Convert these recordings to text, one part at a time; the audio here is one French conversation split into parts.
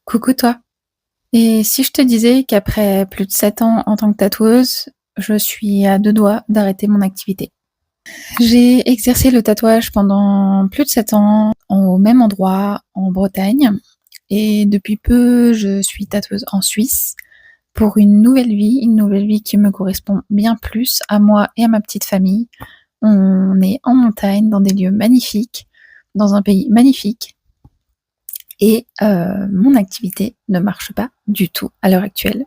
Coucou toi. Et si je te disais qu'après plus de 7 ans en tant que tatoueuse, je suis à 2 doigts d'arrêter mon activité. J'ai exercé le tatouage pendant plus de 7 ans au même endroit en Bretagne et depuis peu, je suis tatoueuse en Suisse pour une nouvelle vie qui me correspond bien plus à moi et à ma petite famille. On est en montagne, dans des lieux magnifiques, dans un pays magnifique et mon activité ne marche pas du tout à l'heure actuelle.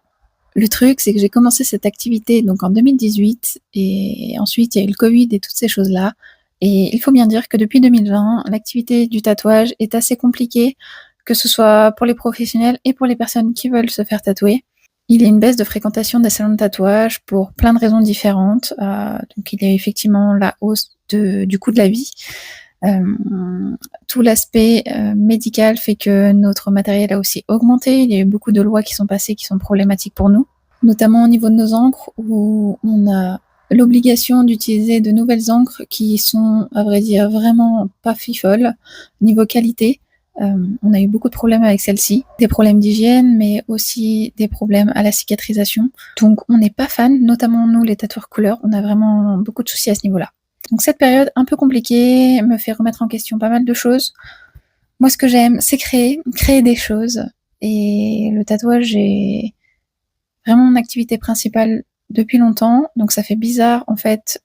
Le truc, c'est que j'ai commencé cette activité donc en 2018 et ensuite il y a eu le Covid et toutes ces choses-là. Et il faut bien dire que depuis 2020, l'activité du tatouage est assez compliquée, que ce soit pour les professionnels et pour les personnes qui veulent se faire tatouer. Il y a une baisse de fréquentation des salons de tatouage pour plein de raisons différentes. Donc il y a effectivement la hausse du coût de la vie. Tout l'aspect médical fait que notre matériel a aussi augmenté. Il y a eu beaucoup de lois qui sont passées qui sont problématiques pour nous, notamment au niveau de nos encres où on a l'obligation d'utiliser de nouvelles encres qui sont, à vrai dire, vraiment pas fifoles niveau qualité. On a eu beaucoup de problèmes avec celle-ci, des problèmes d'hygiène, mais aussi des problèmes à la cicatrisation. Donc on n'est pas fan, notamment nous les tatoueurs couleurs, on a vraiment beaucoup de soucis à ce niveau-là. Donc cette période un peu compliquée me fait remettre en question pas mal de choses. Moi, ce que j'aime, c'est créer des choses. Et le tatouage est vraiment mon activité principale depuis longtemps. Donc ça fait bizarre, en fait,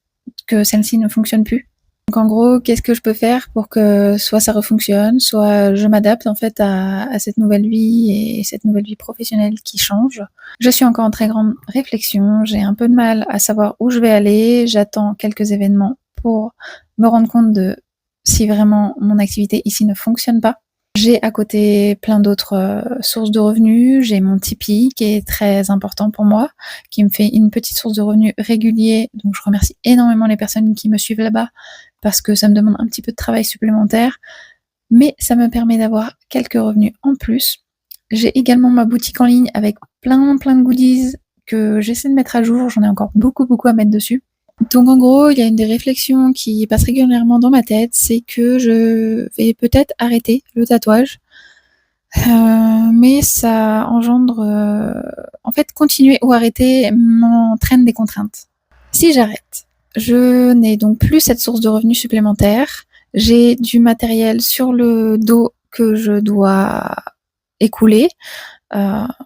que celle-ci ne fonctionne plus. Donc en gros, qu'est-ce que je peux faire pour que soit ça refonctionne, soit je m'adapte en fait à cette nouvelle vie et cette nouvelle vie professionnelle qui change. Je suis encore en très grande réflexion, j'ai un peu de mal à savoir où je vais aller, j'attends quelques événements pour me rendre compte de si vraiment mon activité ici ne fonctionne pas. J'ai à côté plein d'autres sources de revenus. J'ai mon Tipeee qui est très important pour moi, qui me fait une petite source de revenus régulier. Donc je remercie énormément les personnes qui me suivent là-bas parce que ça me demande un petit peu de travail supplémentaire. Mais ça me permet d'avoir quelques revenus en plus. J'ai également ma boutique en ligne avec plein de goodies que j'essaie de mettre à jour. J'en ai encore beaucoup à mettre dessus. Donc en gros, il y a une des réflexions qui passe régulièrement dans ma tête, c'est que je vais peut-être arrêter le tatouage. Mais ça engendre... en fait, continuer ou arrêter m'entraîne des contraintes. Si j'arrête, je n'ai donc plus cette source de revenus supplémentaire. J'ai du matériel sur le dos que je dois écouler.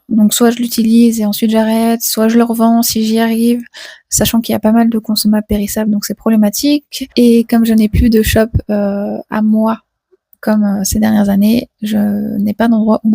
Donc soit je l'utilise et ensuite j'arrête, soit je le revends si j'y arrive, sachant qu'il y a pas mal de consommables périssables, donc c'est problématique. Et comme je n'ai plus de shop à moi comme ces dernières années, je n'ai pas d'endroit où